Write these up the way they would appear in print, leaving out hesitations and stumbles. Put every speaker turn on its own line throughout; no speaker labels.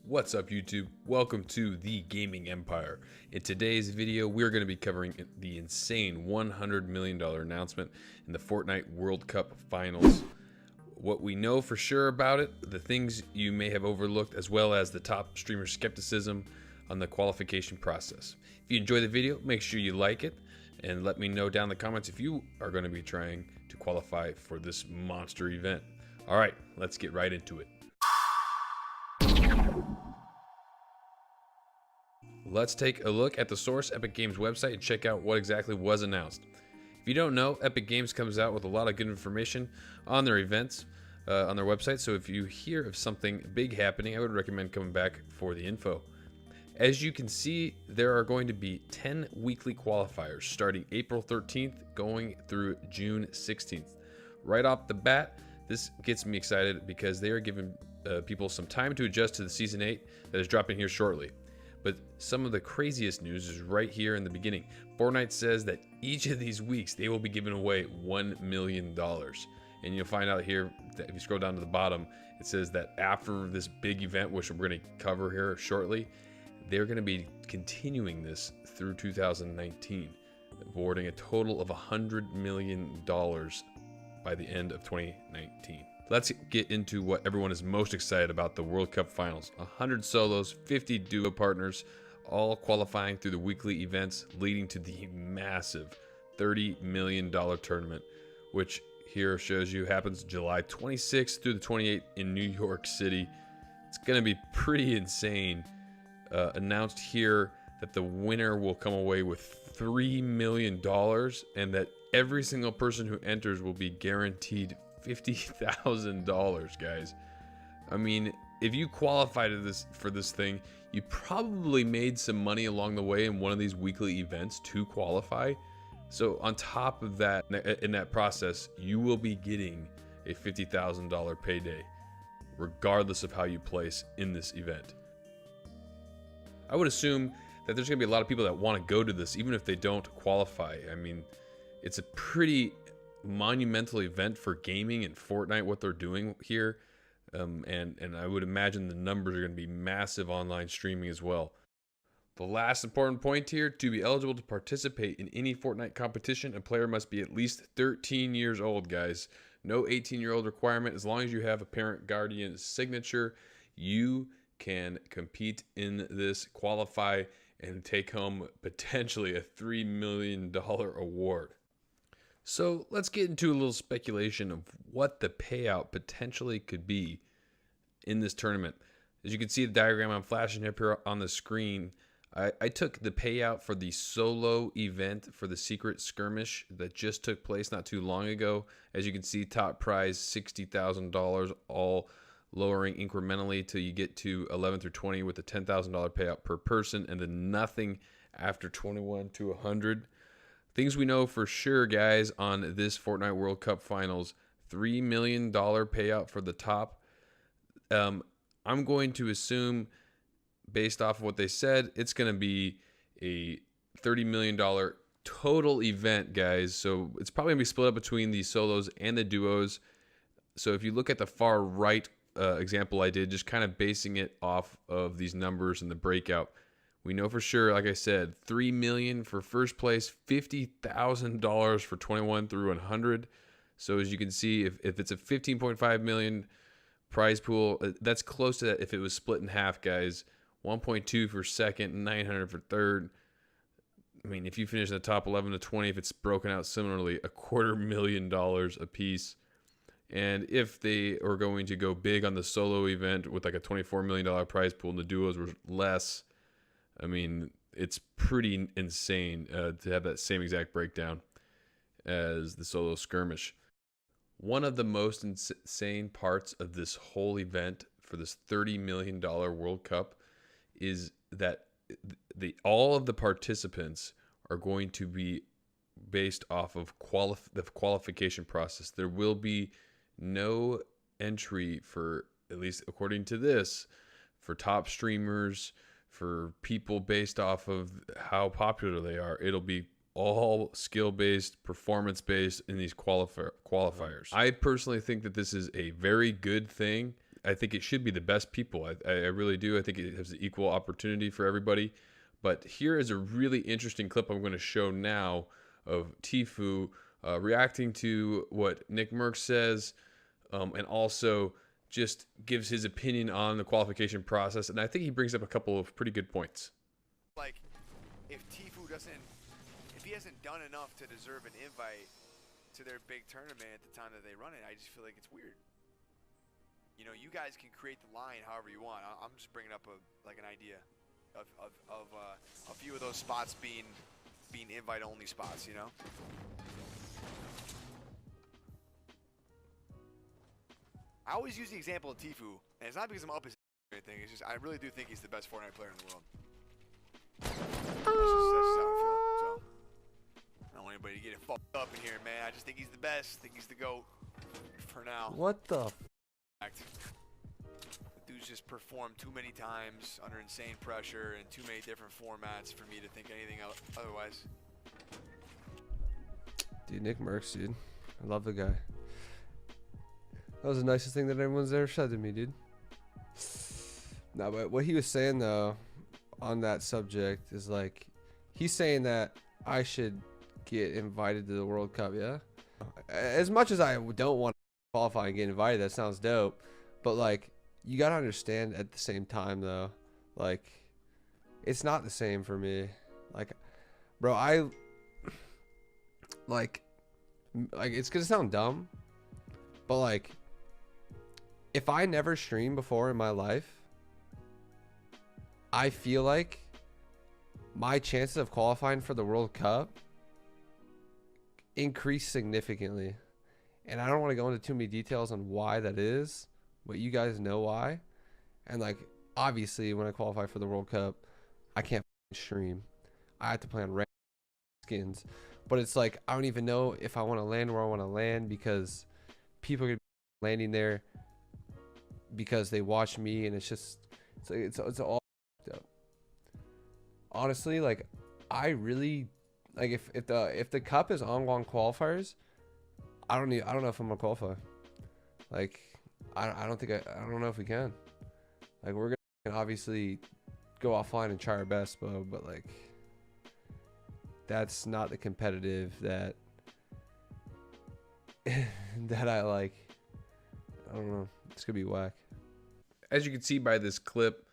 What's up, YouTube? Welcome to the gaming empire. In today's video, we're going to be covering the insane $100 million announcement in the Fortnite World Cup finals. What we know for sure about it, the things you may have overlooked, as well as the top streamer skepticism on the qualification process. If you enjoy the video, make sure you like it and let me know down in the comments if you are going to be trying to qualify for this monster event. All right, let's get right into it. Let's take a look at the source, Epic Games website, and check out what exactly was announced. If you don't know, Epic Games comes out with a lot of good information on their events, on their website, so if you hear of something big happening, I would recommend coming back for the info. As you can see, there are going to be 10 weekly qualifiers starting April 13th going through June 16th. Right off the bat, this gets me excited because they are giving people some time to adjust to the Season 8 that is dropping here shortly. But some of the craziest news is right here in the beginning. Fortnite says that each of these weeks they will be giving away $1 million. And you'll find out here that if you scroll down to the bottom, it says that after this big event, which we're going to cover here shortly, they're going to be continuing this through 2019, awarding a total of $100 million by the end of 2019. Let's get into what everyone is most excited about, the World Cup finals. 100 solos, 50 duo partners, all qualifying through the weekly events, leading to the massive $30 million tournament, which here shows you happens July 26th through the 28th in New York City. It's going to be pretty insane. Announced here that the winner will come away with $3 million and that every single person who enters will be guaranteed $50,000, guys. I mean, if you qualify for this thing, you probably made some money along the way in one of these weekly events to qualify. So on top of that, in that process, you will be getting a $50,000 payday, regardless of how you place in this event. I would assume that there's going to be a lot of people that want to go to this, even if they don't qualify. I mean, it's a pretty monumental event for gaming and Fortnite, what they're doing here, and I would imagine the numbers are going to be massive online streaming as well. The last important point here: to be eligible to participate in any Fortnite competition, a player must be at least 13 years old, guys. No 18-year-old requirement. As long as you have a parent guardian signature, you can compete in this, qualify, and take home potentially a $3 million award. So let's get into a little speculation of what the payout potentially could be in this tournament. As you can see the diagram I'm flashing up here on the screen, I took the payout for the solo event for the secret skirmish that just took place not too long ago. As you can see, top prize $60,000, all lowering incrementally till you get to 11 through 20 with a $10,000 payout per person, and then nothing after 21 to 100. Things we know for sure, guys, on this Fortnite World Cup finals: $3 million payout for the top. I'm going to assume, based off of what they said, it's going to be a $30 million total event, guys. So it's probably going to be split up between the solos and the duos. So if you look at the far right example I did, just kind of basing it off of these numbers and the breakout, we know for sure, like I said, $3 million for first place, $50,000 for 21 through 100. So as you can see, if it's a 15.5 million prize pool, that's close to that if it was split in half, guys. 1.2 for second, 900 for third. I mean, if you finish in the top 11 to 20, if it's broken out similarly, $250,000 a piece. And if they are going to go big on the solo event with like a $24 million prize pool and the duos were less, I mean, it's pretty insane to have that same exact breakdown as the solo skirmish. One of the most insane parts of this whole event for this $30 million World Cup is that all of the participants are going to be based off of the qualification process. There will be no entry for, at least according to this, for top streamers, for people based off of how popular they are. It'll be all skill-based, performance-based in these qualifiers. I personally think that this is a very good thing. I think it should be the best people. I really do. I think it has equal opportunity for everybody. But here is a really interesting clip I'm going to show now of Tfue reacting to what Nickmercs says, and also just gives his opinion on the qualification process. And I think he brings up a couple of pretty good points.
Like, if Tfue if he hasn't done enough to deserve an invite to their big tournament at the time that they run it, I just feel like it's weird. You know, you guys can create the line however you want. I'm just bringing up an idea of a few of those spots being invite-only spots, you know? I always use the example of Tfue, and it's not because I'm up his or anything. It's just I really do think he's the best Fortnite player in the world. That's just how I feel. So I don't want anybody to get it fucked up in here, man. I just think he's the best. I think he's the GOAT for now.
What the?
The dude's just performed too many times under insane pressure and too many different formats for me to think anything otherwise.
Dude, Nickmercs, dude. I love the guy. That was the nicest thing that everyone's ever said to me, dude. No, but what he was saying, though, on that subject is like, he's saying that I should get invited to the World Cup, yeah? As much as I don't want to qualify and get invited, that sounds dope. But, like, you got to understand at the same time, though, like, it's not the same for me. Like, bro, like, it's going to sound dumb, but, like, if I never streamed before in my life, I feel like my chances of qualifying for the World Cup increase significantly. And I don't want to go into too many details on why that is, but you guys know why. And like, obviously when I qualify for the World Cup, I can't stream. I have to play on random skins. But it's like, I don't even know if I want to land where I want to land, because people are going to be landing there because they watch me, and it's just, it's all up. Honestly, like, I really, like, if the cup is on qualifiers, I don't know if I'm gonna qualify. Like, I don't know if we can. Like, we're gonna obviously go offline and try our best, but like, that's not the competitive that that I like. I don't know. It's gonna be whack.
As you can see by this clip,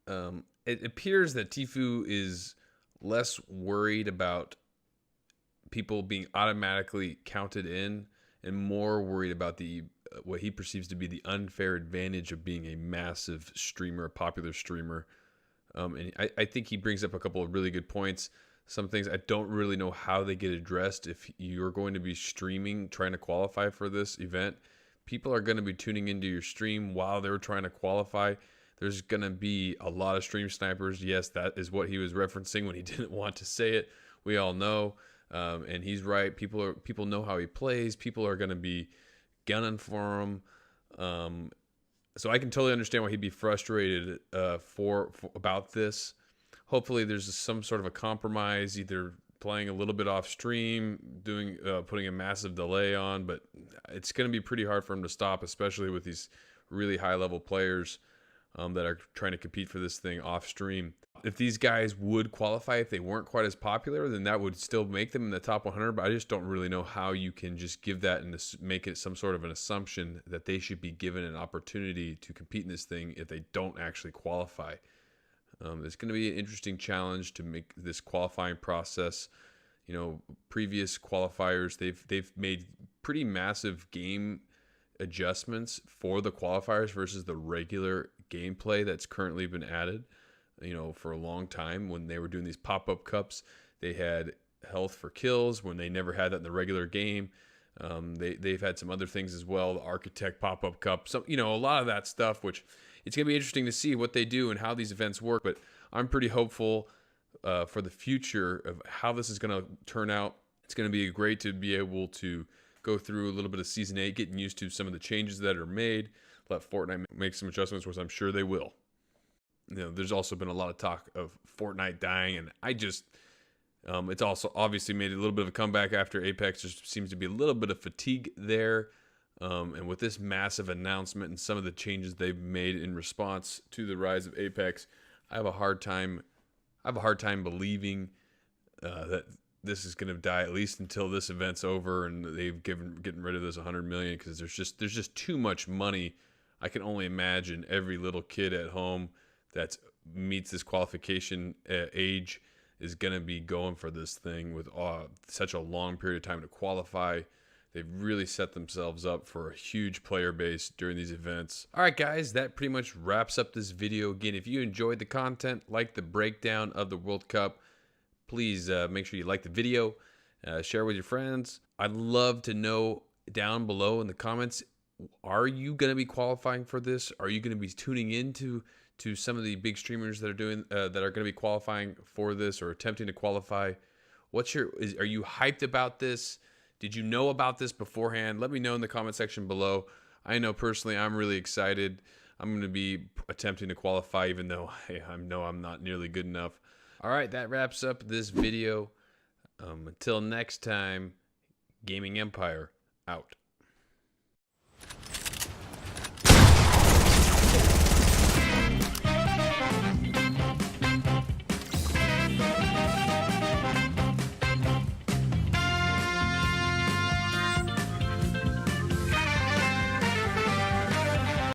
it appears that Tfue is less worried about people being automatically counted in and more worried about the what he perceives to be the unfair advantage of being a massive streamer, a popular streamer. And I think he brings up a couple of really good points. Some things I don't really know how they get addressed. If you're going to be streaming, trying to qualify for this event, people are going to be tuning into your stream while they're trying to qualify. There's going to be a lot of stream snipers. Yes, that is what he was referencing when he didn't want to say it. We all know. And he's right. People know how he plays. People are going to be gunning for him. So I can totally understand why he'd be frustrated about this. Hopefully there's some sort of a compromise, either playing a little bit off stream, putting a massive delay on, but it's going to be pretty hard for him to stop, especially with these really high level players that are trying to compete for this thing off stream. If these guys would qualify, if they weren't quite as popular, then that would still make them in the top 100, but I just don't really know how you can just give that and make it some sort of an assumption that they should be given an opportunity to compete in this thing if they don't actually qualify. It's going to be an interesting challenge to make this qualifying process. You know, previous qualifiers, they've made pretty massive game adjustments for the qualifiers versus the regular gameplay that's currently been added. You know, for a long time when they were doing these pop-up cups, they had health for kills when they never had that in the regular game. They've had some other things as well, the Architect pop-up cup, so, you know, a lot of that stuff, which it's going to be interesting to see what they do and how these events work. But I'm pretty hopeful for the future of how this is going to turn out. It's going to be great to be able to go through a little bit of Season 8, getting used to some of the changes that are made, let Fortnite make some adjustments, which I'm sure they will. You know, there's also been a lot of talk of Fortnite dying, and I just, it's also obviously made a little bit of a comeback after Apex. There seems to be a little bit of fatigue there. And with this massive announcement and some of the changes they've made in response to the rise of Apex, I have a hard time believing that this is going to die, at least until this event's over and they've getting rid of this 100 million, because there's just too much money. I can only imagine every little kid at home that meets this qualification age is going to be going for this thing with such a long period of time to qualify. They've really set themselves up for a huge player base during these events. All right, guys, that pretty much wraps up this video. Again, if you enjoyed the content, like the breakdown of the World Cup, please make sure you like the video, share with your friends. I'd love to know down below in the comments, are you going to be qualifying for this? Are you going to be tuning into some of the big streamers that are doing that are going to be qualifying for this or attempting to qualify? Are you hyped about this? Did you know about this beforehand? Let me know in the comment section below. I know personally I'm really excited. I'm going to be attempting to qualify, even though I know I'm not nearly good enough. All right, that wraps up this video. Until next time, Gaming Empire out.